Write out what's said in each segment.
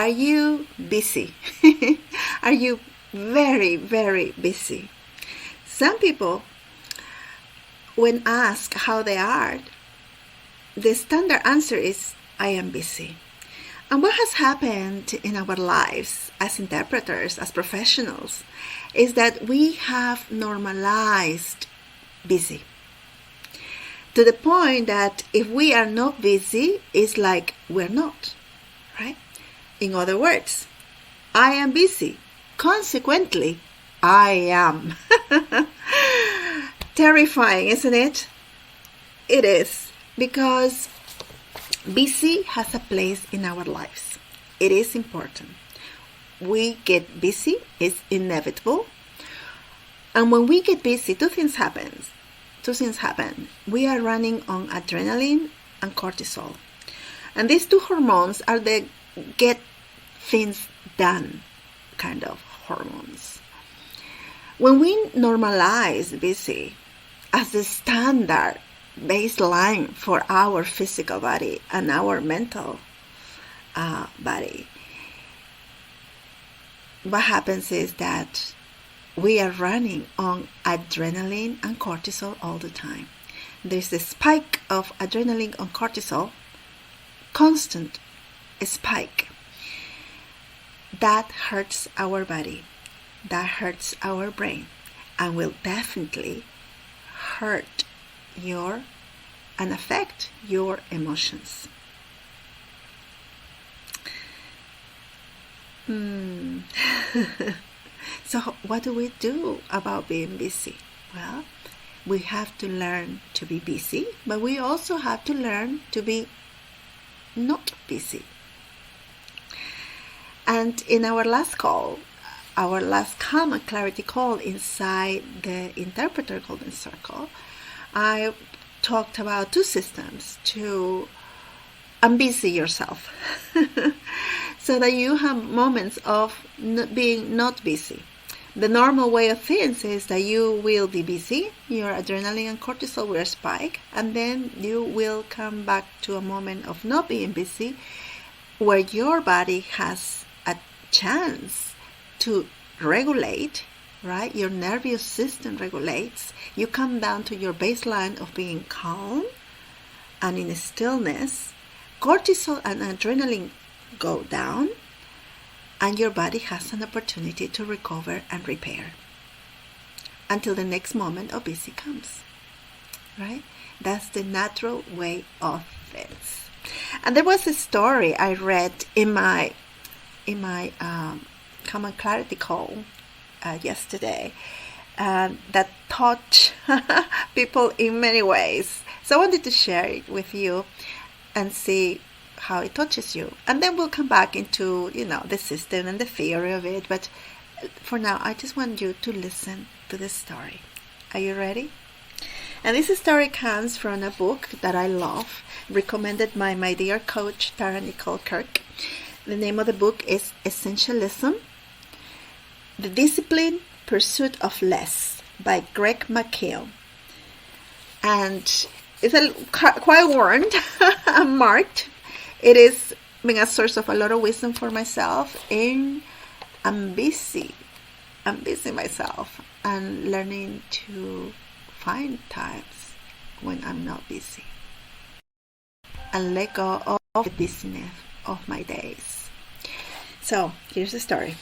Are you busy? Are you very, very busy? Some people, when asked how they are, the standard answer is, I am busy. And what has happened in our lives as interpreters, as professionals, is that we have normalized busy. To the point that if we are not busy, it's like we're not, right? In other words, I am busy. Consequently, I am. Terrifying, isn't it? It is, because busy has a place in our lives. It is important. We get busy, it's inevitable. And when we get busy, two things happen. We are running on adrenaline and cortisol. And these two hormones are the get things done kind of hormones. When we normalize busy as the standard baseline for our physical body and our mental body, what happens is that we are running on adrenaline and cortisol all the time. There's a spike of adrenaline and cortisol, constant spike. That hurts our body, that hurts our brain, and will definitely hurt and affect your emotions. So what do we do about being busy? Well, we have to learn to be busy, but we also have to learn to be not busy. And in our last call, our last calm and clarity call inside the Interpreter Golden Circle, I talked about two systems to unbusy yourself so that you have moments of being not busy. The normal way of things is that you will be busy, your adrenaline and cortisol will spike, and then you will come back to a moment of not being busy where your body has a chance to regulate, right? Your nervous system regulates. You come down to your baseline of being calm and in stillness. Cortisol and adrenaline go down, and your body has an opportunity to recover and repair until the next moment of busy comes, right? That's the natural way of things. And there was a story I read in my Common Clarity call yesterday that taught people in many ways. So I wanted to share it with you and see how it touches you. And then we'll come back into, the system and the theory of it. But for now, I just want you to listen to this story. Are you ready? And this story comes from a book that I love, recommended by my dear coach, Tara Nicole Kirk. The name of the book is Essentialism, The Disciplined Pursuit of Less by Greg McKeown. And it's quite warned and marked. It is being a source of a lot of wisdom for myself, and I'm busy myself and learning to find times when I'm not busy and let go of the busyness of my days. So here's the story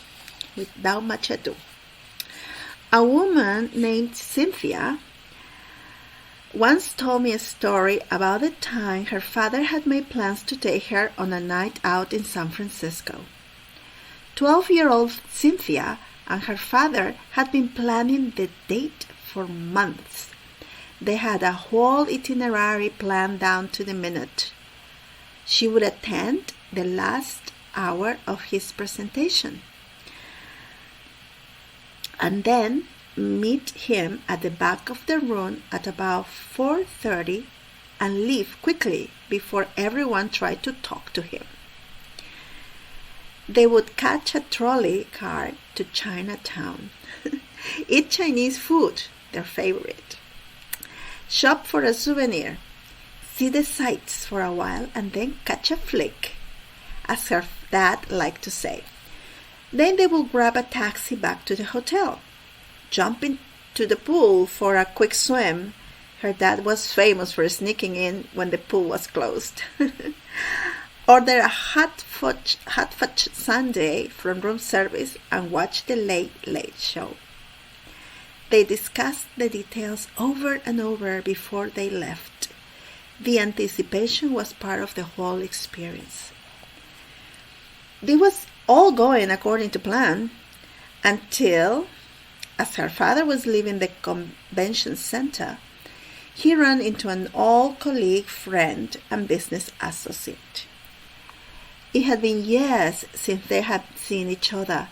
without much ado. A woman named Cynthia once told me a story about the time her father had made plans to take her on a night out in San Francisco. 12-year-old Cynthia and her father had been planning the date for months. They had a whole itinerary planned down to the minute. She would attend the last hour of his presentation and then meet him at the back of the room at about 4:30 and leave quickly before everyone tried to talk to him. They would catch a trolley car to Chinatown, eat Chinese food, their favorite, shop for a souvenir, see the sights for a while, and then catch a flick. As Dad liked to say. Then they would grab a taxi back to the hotel, jump into the pool for a quick swim. Her dad was famous for sneaking in when the pool was closed. Order a hot fudge sundae from room service and watch the Late Late Show. They discussed the details over and over before they left. The anticipation was part of the whole experience. It was all going according to plan until, as her father was leaving the convention center, he ran into an old colleague, friend, and business associate. It had been years since they had seen each other,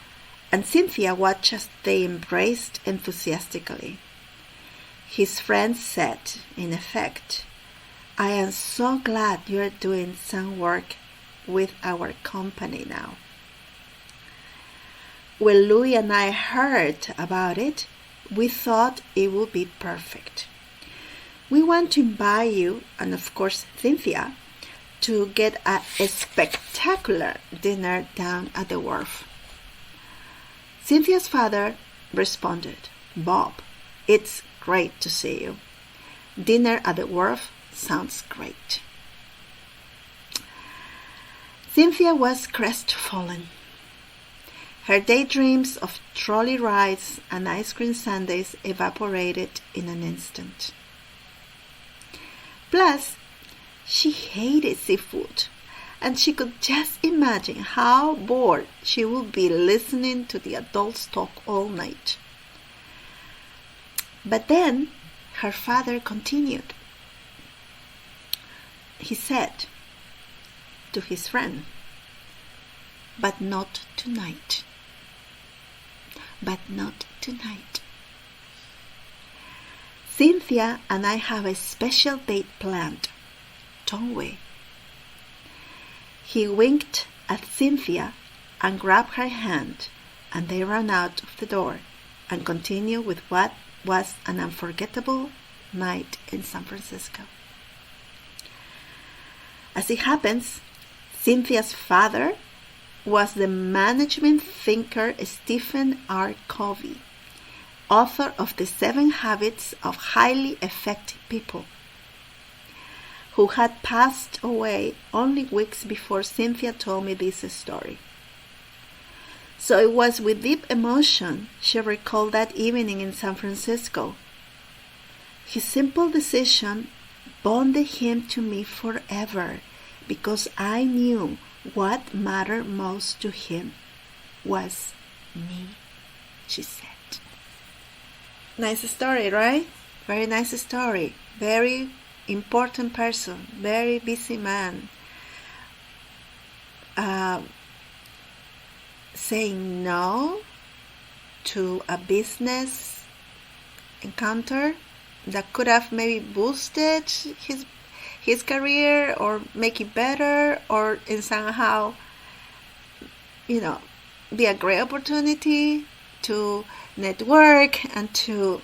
and Cynthia watched as they embraced enthusiastically. His friend said, in effect, "I am so glad you're doing some work with our company now." When Louis and I heard about it, we thought it would be perfect. We want to invite you, and of course Cynthia, to get a spectacular dinner down at the wharf. Cynthia's father responded, "Bob, it's great to see you. Dinner at the wharf sounds great." Cynthia was crestfallen. Her daydreams of trolley rides and ice cream sundaes evaporated in an instant. Plus, she hated seafood, and she could just imagine how bored she would be listening to the adults talk all night. But then her father continued. He said to his friend, "But not tonight. But not tonight. Cynthia and I have a special date planned, don't we?" He winked at Cynthia and grabbed her hand, and they ran out of the door and continued with what was an unforgettable night in San Francisco. As it happens, Cynthia's father was the management thinker Stephen R. Covey, author of The 7 Habits of Highly Effective People, who had passed away only weeks before Cynthia told me this story. So it was with deep emotion she recalled that evening in San Francisco. His simple decision bonded him to me forever because I knew what mattered most to him was me, she said. Nice story, right? Very nice story. Very important person, very busy man. Saying no to a business encounter that could have maybe boosted his career or make it better, or in somehow, be a great opportunity to network and to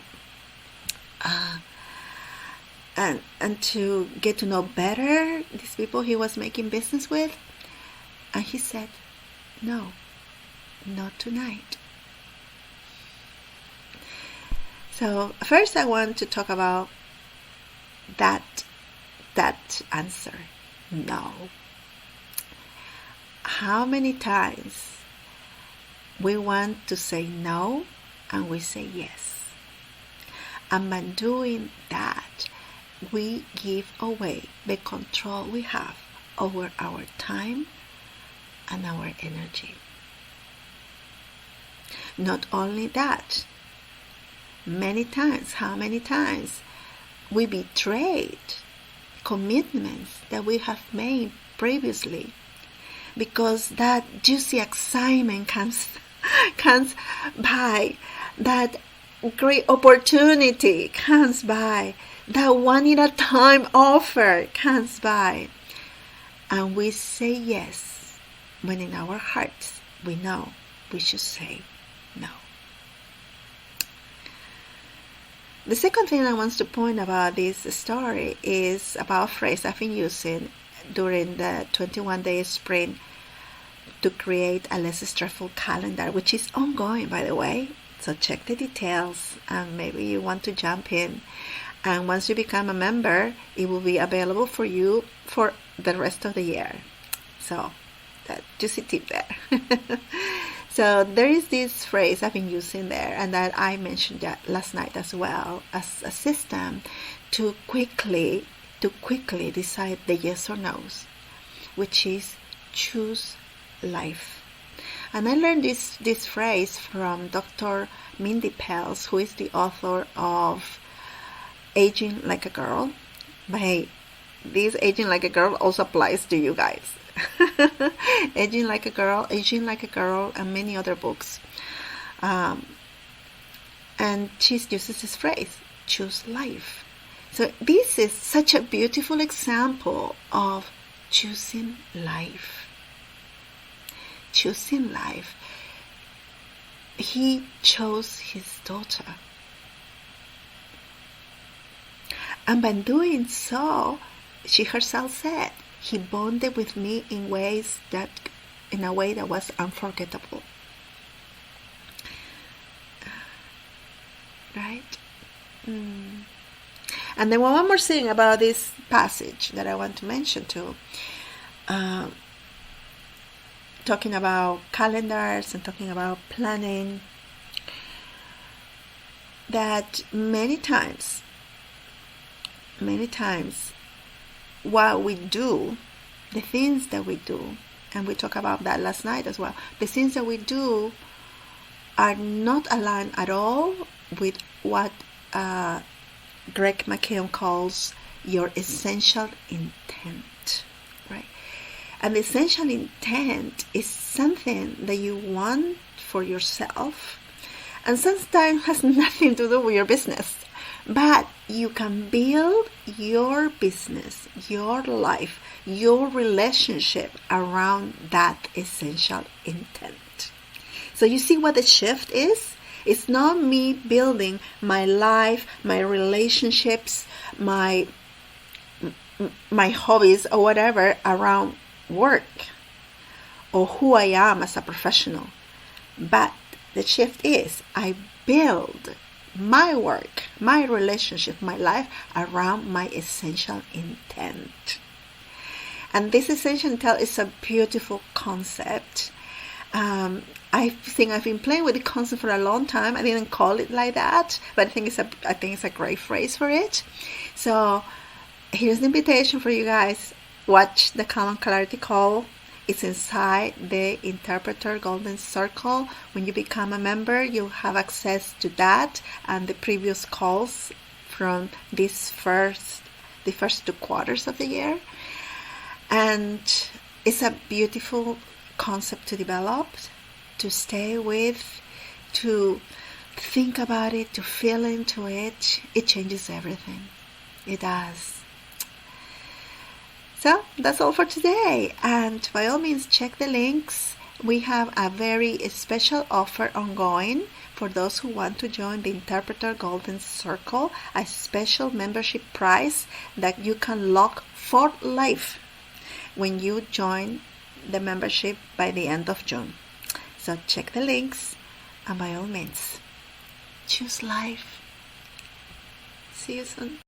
and to get to know better these people he was making business with. And he said, "No, not tonight." So first I want to talk about that answer, no. How many times we want to say no and we say yes. And by doing that, we give away the control we have over our time and our energy. Not only that, how many times we betrayed commitments that we have made previously because that juicy excitement comes by, that great opportunity comes by, that one-at-a-time offer comes by, and we say yes when in our hearts we know we should say no. The second thing I want to point about this story is about a phrase I've been using during the 21-day sprint to create a less stressful calendar, which is ongoing, by the way. So check the details, and maybe you want to jump in. And once you become a member, it will be available for you for the rest of the year. So that juicy tip there. So there is this phrase I've been using there, and that I mentioned that last night as well, as a system to quickly decide the yes or no's, which is choose life. And I learned this phrase from Dr. Mindy Pelz, who is the author of Aging Like a Girl. But this Aging Like a Girl also applies to you guys. Aging Like a Girl, and many other books. And she uses this phrase, choose life. So this is such a beautiful example of choosing life. Choosing life. He chose his daughter. And by doing so, she herself said, he bonded with me in a way that was unforgettable. Right? And then one more thing about this passage that I want to mention too. Talking about calendars and talking about planning, that many times what we do, the things that we do, and we talked about that last night as well, the things that we do are not aligned at all with what Greg McKeown calls your essential intent, right? And the essential intent is something that you want for yourself, and sometimes has nothing to do with your business. But you can build your business, your life, your relationship around that essential intent. So you see what the shift is? It's not me building my life, my relationships, my hobbies or whatever around work or who I am as a professional. But the shift is I build my work, my relationship, my life around my essential intent. And this essential intent is a beautiful concept. I think I've been playing with the concept for a long time. I didn't call it like that, but I think it's a great phrase for it. So here's the invitation for you guys. Watch the Common Clarity Call. It's inside the Interpreter Golden Circle. When you become a member, you have access to that and the previous calls from the first 2 quarters of the year. And it's a beautiful concept to develop, to stay with, to think about it, to feel into it. It changes everything. It does. So that's all for today, and by all means check the links. We have a very special offer ongoing for those who want to join the Interpreter Golden Circle, a special membership price that you can lock for life when you join the membership by the end of June. So check the links, and by all means choose life. See you soon.